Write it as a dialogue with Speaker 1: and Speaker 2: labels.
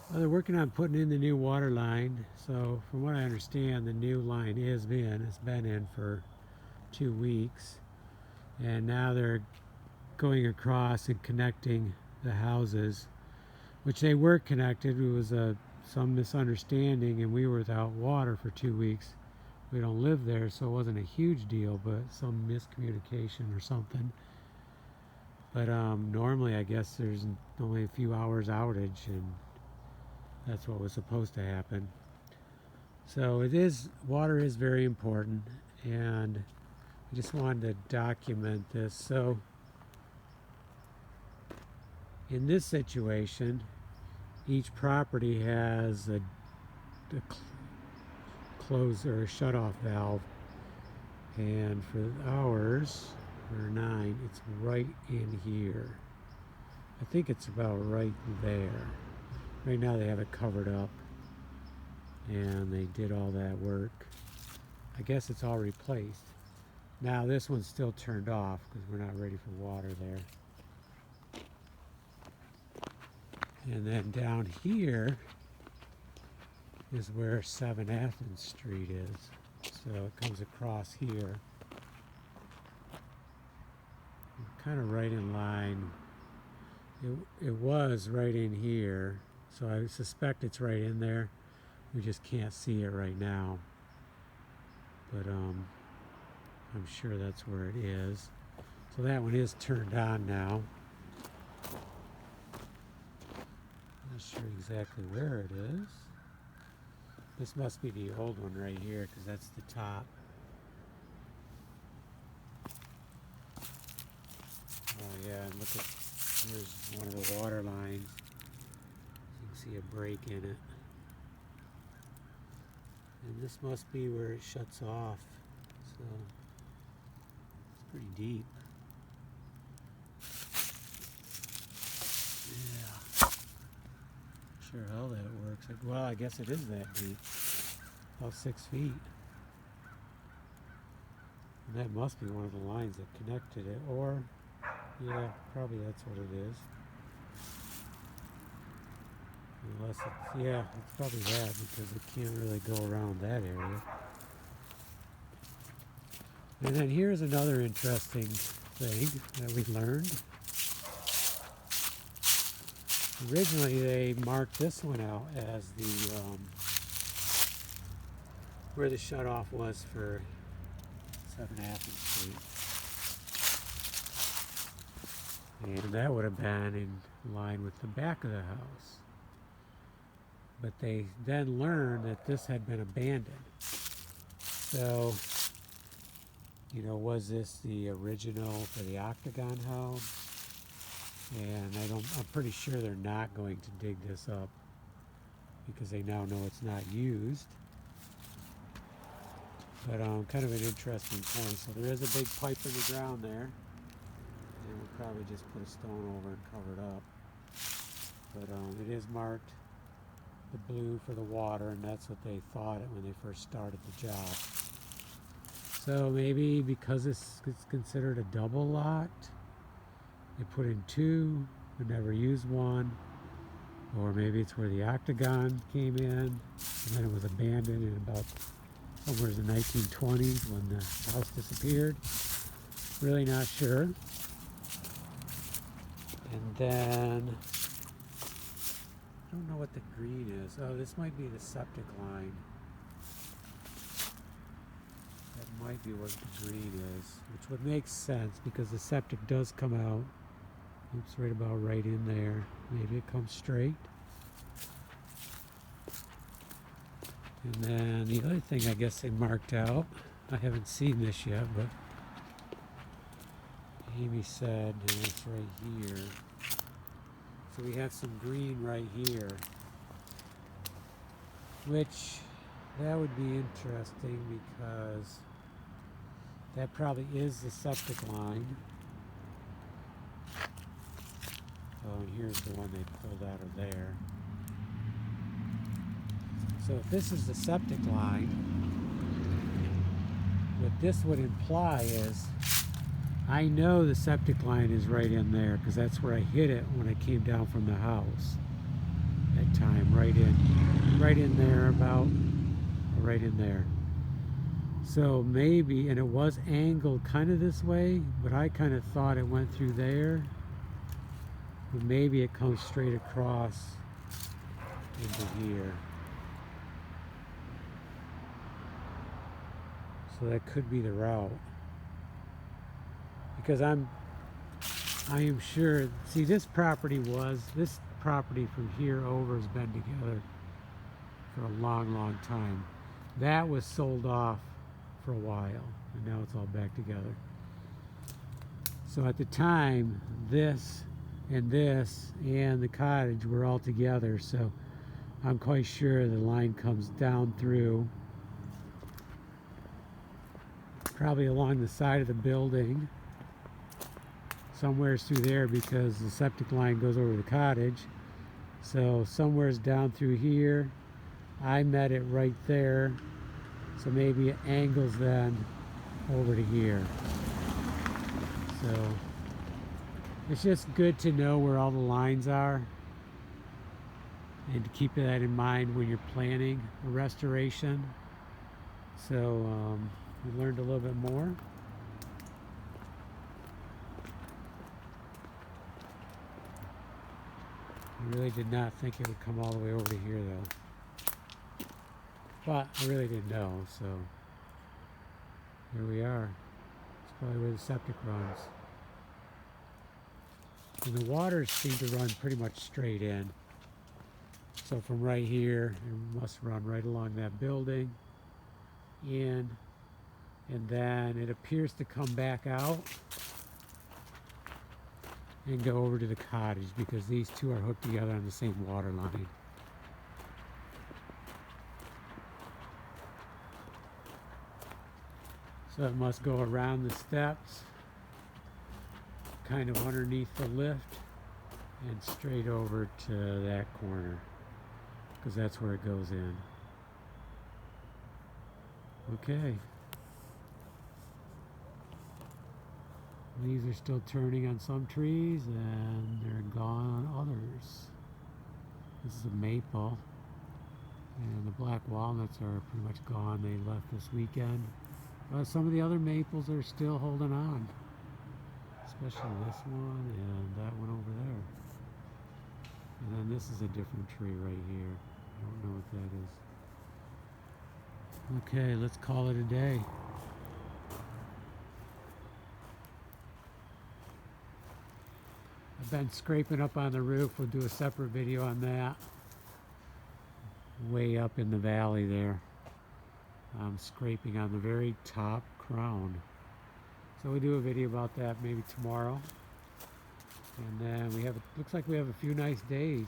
Speaker 1: Well, they're working on putting in the new water line. So from what I understand, the new line is in. It's been in for 2 weeks. And now they're going across and connecting the houses, which they were connected. It was some misunderstanding, and we were without water for 2 weeks. We don't live there, so it wasn't a huge deal, but some miscommunication or something. But normally, I guess there's only a few hours outage, and that's what was supposed to happen. So water is very important, and I just wanted to document this. So in this situation, each property has a close or a shut-off valve, and for ours, for 9, it's right in here. I think it's about right there. Right now they have it covered up, and they did all that work. I guess it's all replaced. Now this one's still turned off because we're not ready for water there. And then down here is where 7 Athens Street is. So it comes across here. Kind of right in line. It was right in here, so I suspect it's right in there. We just can't see it right now. But I'm sure that's where it is. So that one is turned on now. Not sure exactly where it is. This must be the old one right here, because that's the top. Oh yeah, and look at, here's one of the water lines. You can see a break in it. And this must be where it shuts off. So it's pretty deep. Yeah. Sure how that works. Well, I guess it is that deep. About 6 feet. And that must be one of the lines that connected it. Or, yeah, probably that's what it is. Unless it's, yeah, it's probably that, because it can't really go around that area. And then here's another interesting thing that we learned. Originally they marked this one out as the where the shutoff was for 7 Athens Street. And that would have been in line with the back of the house. But they then learned that this had been abandoned. So, you know, was this the original for the Octagon house? And I'm pretty sure they're not going to dig this up because they now know it's not used. But kind of an interesting point. So there is a big pipe in the ground there. And we'll probably just put a stone over and cover it up. But it is marked the blue for the water, and that's what they thought when they first started the job. So maybe because it's considered a double lot, they put in 2, but never used one. Or maybe it's where the Octagon came in, and then it was abandoned in about somewhere in the 1920s when the house disappeared. Really not sure. And then, I don't know what the green is. Oh, this might be the septic line. That might be what the green is, which would make sense because the septic does come out. Oops, right about right in there. Maybe it comes straight. And then the other thing I guess they marked out, I haven't seen this yet, but Amy said it's right here. So we have some green right here, which that would be interesting because that probably is the septic line. Oh, and here's the one they pulled out of there. So if this is the septic line, what this would imply is I know the septic line is right in there because that's where I hit it when I came down from the house at time, right in there, about right in there. So maybe, and it was angled kind of this way, but I kind of thought it went through there, but maybe it comes straight across into here. So that could be the route, because I am sure, see, this property from here over has been together for a long time. That was sold off for a while, and now it's all back together. So at the time, this and the cottage were all together, so I'm quite sure the line comes down through, probably along the side of the building, somewhere's through there, because the septic line goes over the cottage. So somewhere's down through here. I met it right there, so maybe it angles then over to here. So it's just good to know where all the lines are and to keep that in mind when you're planning a restoration. So we learned a little bit more. I really did not think it would come all the way over to here though. But I really didn't know, so here we are. It's probably where the septic runs. And the waters seem to run pretty much straight in. So from right here, it must run right along that building, in, and then it appears to come back out and go over to the cottage, because these two are hooked together on the same water line. So it must go around the steps, kind of underneath the lift, and straight over to that corner, because that's where it goes in. Okay. Leaves are still turning on some trees, and they're gone on others. This is a maple, and the black walnuts are pretty much gone. They left this weekend. But some of the other maples are still holding on, especially this one and that one over there. And then this is a different tree right here. I don't know what that is. Okay, let's call it a day. I've been scraping up on the roof. We'll do a separate video on that. Way up in the valley there. I'm scraping on the very top crown. So we'll do a video about that maybe tomorrow. And then looks like we have a few nice days.